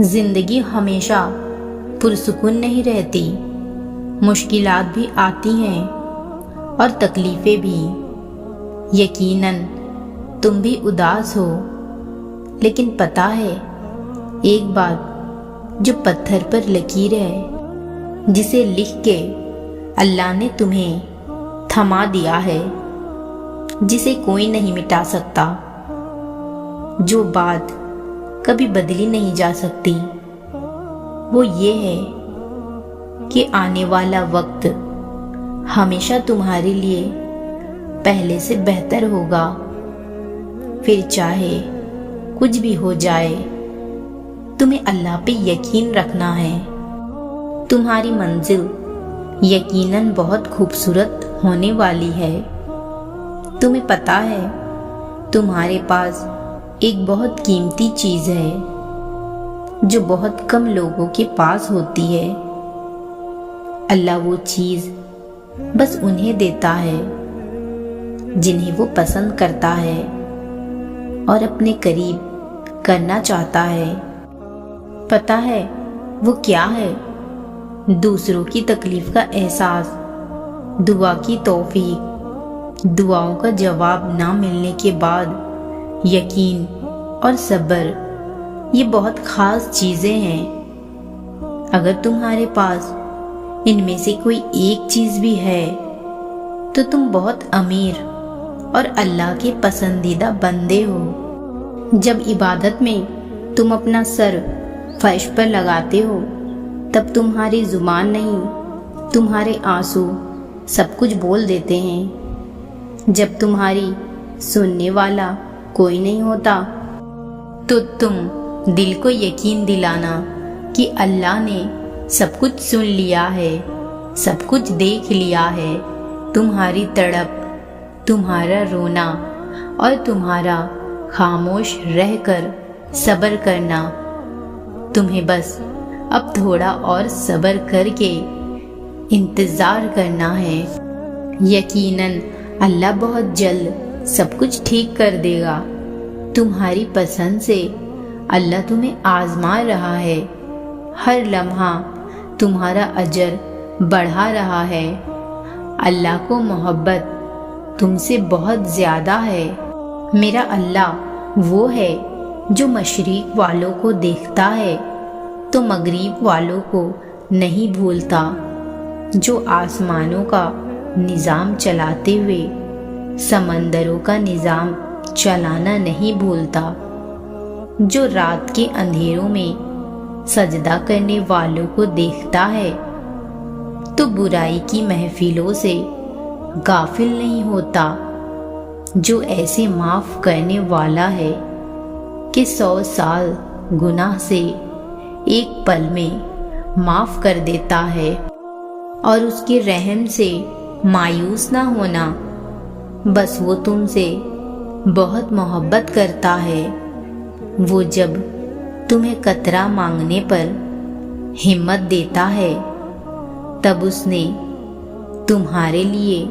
زندگی ہمیشہ پرسکون نہیں رہتی، مشکلات بھی آتی ہیں اور تکلیفیں بھی۔ یقیناً تم بھی اداس ہو، لیکن پتہ ہے ایک بات جو پتھر پر لکیر ہے، جسے لکھ کے اللہ نے تمہیں تھما دیا ہے، جسے کوئی نہیں مٹا سکتا، جو بات کبھی بدلی نہیں جا سکتی، وہ یہ ہے کہ آنے والا وقت ہمیشہ تمہارے لیے پہلے سے بہتر ہوگا۔ پھر چاہے کچھ بھی ہو جائے، تمہیں اللہ پہ یقین رکھنا ہے۔ تمہاری منزل یقیناً بہت خوبصورت ہونے والی ہے۔ تمہیں پتہ ہے تمہارے پاس ایک بہت قیمتی چیز ہے جو بہت کم لوگوں کے پاس ہوتی ہے۔ اللہ وہ چیز بس انہیں دیتا ہے جنہیں وہ پسند کرتا ہے اور اپنے قریب کرنا چاہتا ہے۔ پتہ ہے وہ کیا ہے؟ دوسروں کی تکلیف کا احساس، دعا کی توفیق، دعاؤں کا جواب نہ ملنے کے بعد یقین اور صبر۔ یہ بہت خاص چیزیں ہیں۔ اگر تمہارے پاس ان میں سے کوئی ایک چیز بھی ہے تو تم بہت امیر اور اللہ کے پسندیدہ بندے ہو۔ جب عبادت میں تم اپنا سر فرش پر لگاتے ہو تب تمہاری زبان نہیں، تمہارے آنسو سب کچھ بول دیتے ہیں۔ جب تمہاری سننے والا کوئی نہیں ہوتا تو تم دل کو یقین دلانا کہ اللہ نے سب کچھ سن لیا ہے، سب کچھ دیکھ لیا ہے، تمہاری تڑپ، تمہارا رونا اور تمہارا خاموش رہ کر صبر کرنا۔ تمہیں بس اب تھوڑا اور صبر کر کے انتظار کرنا ہے۔ یقیناً اللہ بہت جلد سب کچھ ٹھیک کر دے گا۔ تمہاری پسند سے اللہ تمہیں آزما رہا ہے۔ ہر لمحہ تمہارا اجر بڑھا رہا ہے۔ اللہ کو محبت تم سے بہت زیادہ ہے۔ میرا اللہ وہ ہے جو مشرق والوں کو دیکھتا ہے تو مغرب والوں کو نہیں بھولتا، جو آسمانوں کا نظام چلاتے ہوئے سمندروں کا نظام چلانا نہیں بھولتا، جو رات کے اندھیروں میں سجدہ کرنے والوں کو دیکھتا ہے تو برائی کی محفلوں سے غافل نہیں ہوتا، جو ایسے معاف کرنے والا ہے کہ 100 سال گناہ سے ایک پل میں معاف کر دیتا ہے، اور اس کے رحم سے مایوس نہ ہونا، بس وہ تم سے بہت محبت کرتا ہے۔ وہ جب تمہیں قطرہ مانگنے پر ہمت دیتا ہے تب اس نے تمہارے لیے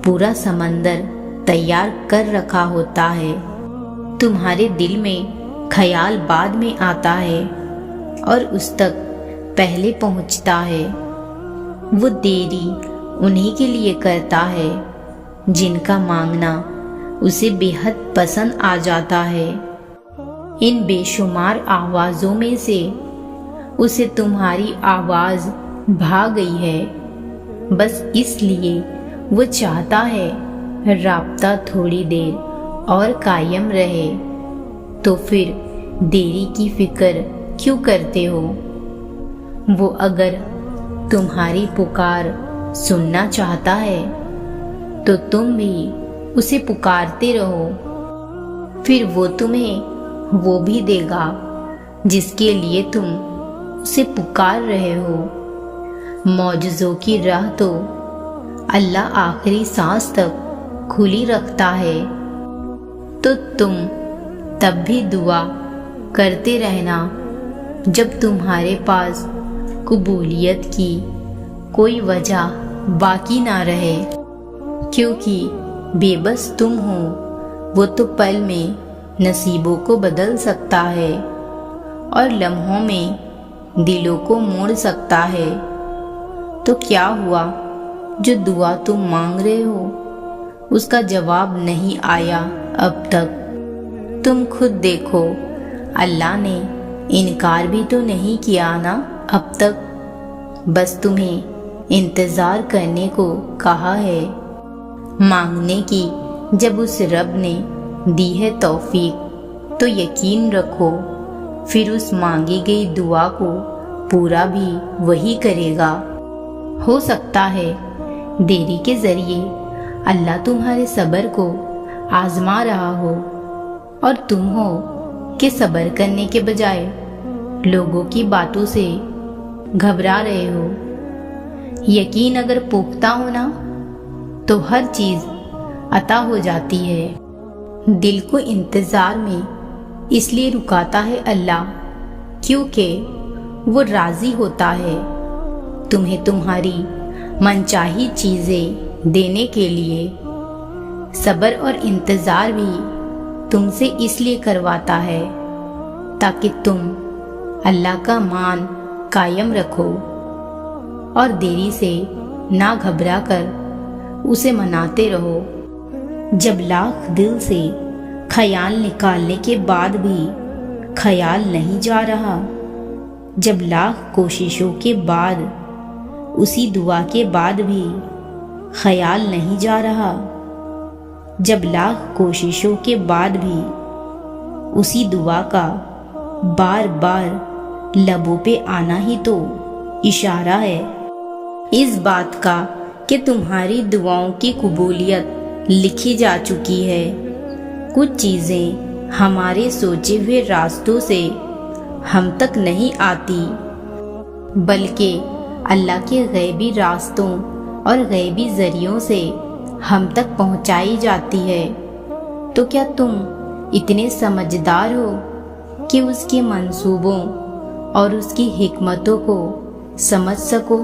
پورا سمندر تیار کر رکھا ہوتا ہے۔ تمہارے دل میں خیال بعد میں آتا ہے اور اس تک پہلے پہنچتا ہے۔ وہ دیری انہی کے لیے کرتا ہے جن کا مانگنا اسے بے حد پسند آ جاتا ہے۔ ان بے شمار آوازوں میں سے اسے تمہاری آواز بھا گئی ہے، بس اس لیے وہ چاہتا ہے رابطہ تھوڑی دیر اور قائم رہے۔ تو پھر دیری کی فکر کیوں کرتے ہو؟ وہ اگر تمہاری پکار سننا چاہتا ہے تو تم بھی اسے پکارتے رہو، پھر وہ تمہیں وہ بھی دے گا جس کے لیے تم اسے پکار رہے ہو۔ معجزوں کی راہ تو اللہ آخری سانس تک کھلی رکھتا ہے، تو تم تب بھی دعا کرتے رہنا جب تمہارے پاس قبولیت کی کوئی وجہ باقی نہ رہے، کیونکہ بے بس تم ہو، وہ تو پل میں نصیبوں کو بدل سکتا ہے اور لمحوں میں دلوں کو موڑ سکتا ہے، تو کیا ہوا جو دعا تم مانگ رہے ہو اس کا جواب نہیں آیا اب تک؟ تم خود دیکھو، اللہ نے انکار بھی تو نہیں کیا نا اب تک، بس تمہیں انتظار کرنے کو کہا ہے۔ مانگنے کی جب اس رب نے دی ہے توفیق تو یقین رکھو پھر اس مانگی گئی دعا کو پورا بھی وہی کرے گا۔ ہو سکتا ہے دیری کے ذریعے اللہ تمہارے صبر کو آزما رہا ہو اور تم ہو کہ صبر کرنے کے بجائے لوگوں کی باتوں سے گھبرا رہے ہو۔ یقین اگر پختہ ہونا تو ہر چیز عطا ہو جاتی ہے۔ دل کو انتظار میں اس لیے رکاتا ہے اللہ کیونکہ وہ راضی ہوتا ہے تمہیں تمہاری منچاہی چیزیں دینے کے لیے۔ صبر اور انتظار بھی تم سے اس لیے کرواتا ہے تاکہ تم اللہ کا مان قائم رکھو اور دیری سے نہ گھبرا کر اسے مناتے رہو۔ جب لاکھ دل سے خیال نکالنے کے بعد بھی خیال نہیں جا رہا، جب لاکھ کوششوں کے بعد اسی دعا کے بعد بھی خیال نہیں جا رہا، جب لاکھ کوششوں کے بعد بھی اسی دعا کا بار بار لبوں پہ آنا ہی تو اشارہ ہے اس بات کا کہ تمہاری دعاؤں کی قبولیت لکھی جا چکی ہے۔ کچھ چیزیں ہمارے سوچے ہوئے راستوں سے ہم تک نہیں آتی بلکہ اللہ کے غیبی راستوں اور غیبی ذریعوں سے ہم تک پہنچائی جاتی ہے۔ تو کیا تم اتنے سمجھدار ہو کہ اس کے منصوبوں اور اس کی حکمتوں کو سمجھ سکو؟